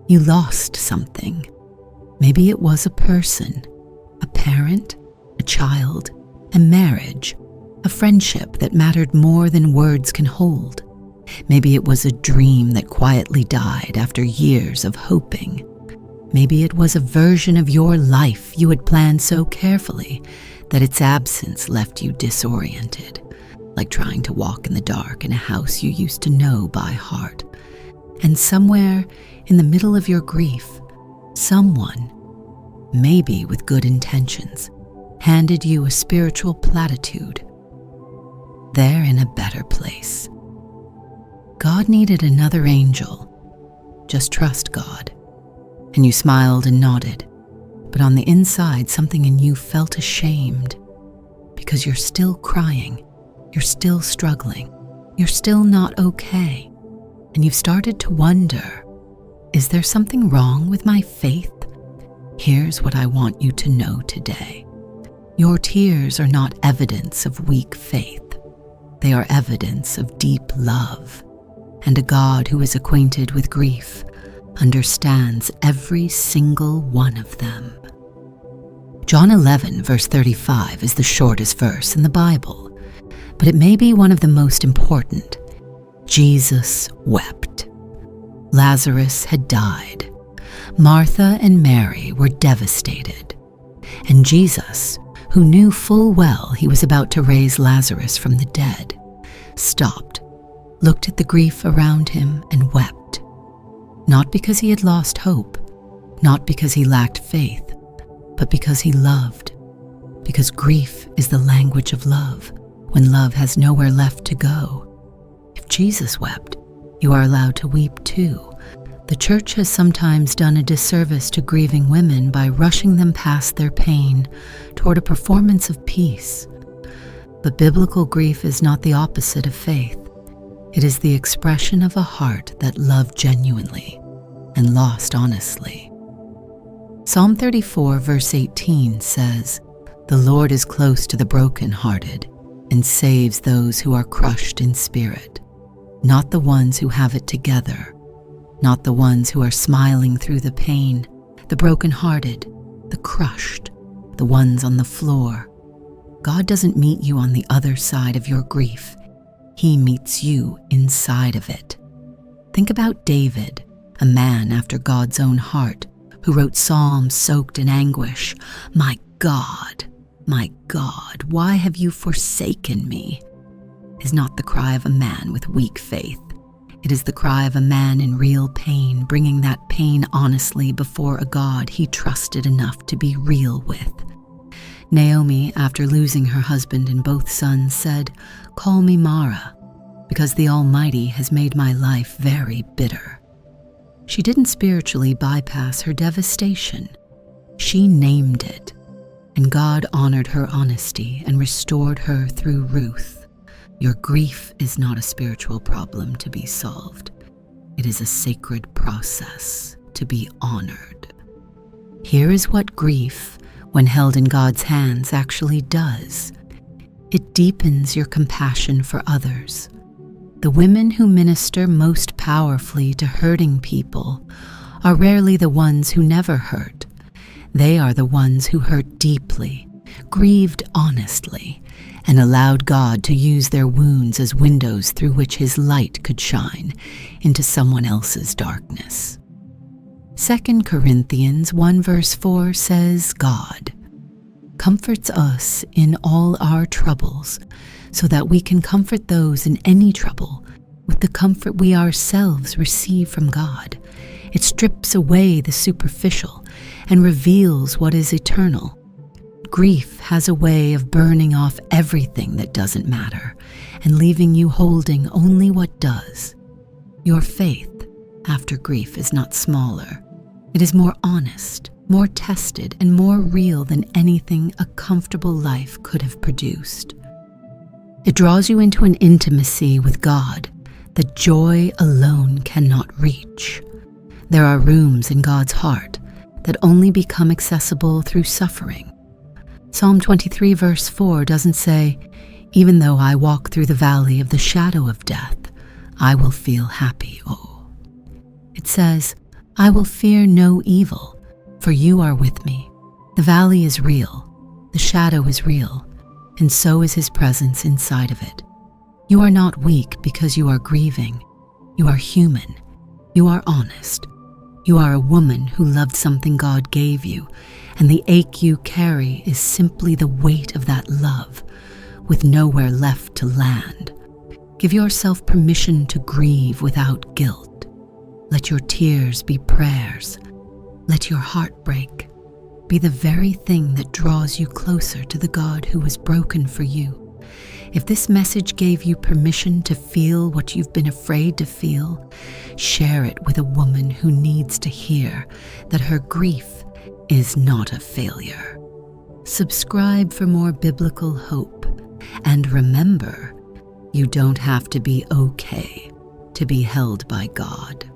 You lost something. Maybe it was a person, a parent, a child, a marriage, a friendship that mattered more than words can hold. Maybe it was a dream that quietly died after years of hoping. Maybe it was a version of your life you had planned so carefully that its absence left you disoriented, like trying to walk in the dark in a house you used to know by heart. And somewhere in the middle of your grief, someone, maybe with good intentions, handed you a spiritual platitude. They're in a better place. God needed another angel. Just trust God. And you smiled and nodded, but on the inside, something in you felt ashamed because you're still crying, you're still struggling, you're still not okay. And you've started to wonder, is there something wrong with my faith? Here's what I want you to know today. Your tears are not evidence of weak faith. They are evidence of deep love. And a God who is acquainted with grief understands every single one of them. John 11, verse 35 is the shortest verse in the Bible, but it may be one of the most important. Jesus wept. Lazarus had died. Martha and Mary were devastated. And Jesus, who knew full well he was about to raise Lazarus from the dead, stopped, looked at the grief around him, and wept. Not because he had lost hope, not because he lacked faith, but because he loved. Because grief is the language of love, when love has nowhere left to go. If Jesus wept, you are allowed to weep too. The church has sometimes done a disservice to grieving women by rushing them past their pain toward a performance of peace. But biblical grief is not the opposite of faith. It is the expression of a heart that loved genuinely and lost honestly. Psalm 34, verse 18 says, "The Lord is close to the brokenhearted and saves those who are crushed in spirit," not the ones who have it together, not the ones who are smiling through the pain, the brokenhearted, the crushed, the ones on the floor. God doesn't meet you on the other side of your grief. He meets you inside of it. Think about David, a man after God's own heart, who wrote psalms soaked in anguish. My God, why have you forsaken me?" Is not the cry of a man with weak faith. It is the cry of a man in real pain, bringing that pain honestly before a God he trusted enough to be real with. Naomi, after losing her husband and both sons, said, "Call me Mara, because the Almighty has made my life very bitter." She didn't spiritually bypass her devastation. She named it, and God honored her honesty and restored her through Ruth. Your grief is not a spiritual problem to be solved. It is a sacred process to be honored. Here is what grief, when held in God's hands, actually does. It deepens your compassion for others. The women who minister most powerfully to hurting people are rarely the ones who never hurt. They are the ones who hurt deeply, grieved honestly, and allowed God to use their wounds as windows through which His light could shine into someone else's darkness. 2 Corinthians 1 verse 4 says, "God comforts us in all our troubles, so that we can comfort those in any trouble with the comfort we ourselves receive from God." It strips away the superficial and reveals what is eternal. Grief has a way of burning off everything that doesn't matter and leaving you holding only what does. Your faith after grief is not smaller. It is more honest, more tested, and more real than anything a comfortable life could have produced. It draws you into an intimacy with God that joy alone cannot reach. There are rooms in God's heart that only become accessible through suffering. Psalm 23 verse 4 doesn't say, "Even though I walk through the valley of the shadow of death, I will feel happy." Oh, it says, I will fear no evil, for you are with me. The valley is real, the shadow is real, and so is his presence inside of it. You are not weak because you are grieving. You are human. You are honest. You are a woman who loved something God gave you, and the ache you carry is simply the weight of that love, with nowhere left to land. Give yourself permission to grieve without guilt. Let your tears be prayers. Let your heartbreak be the very thing that draws you closer to the God who was broken for you. If this message gave you permission to feel what you've been afraid to feel, share it with a woman who needs to hear that her grief is not a failure. Subscribe for more biblical hope, and remember, you don't have to be okay to be held by God.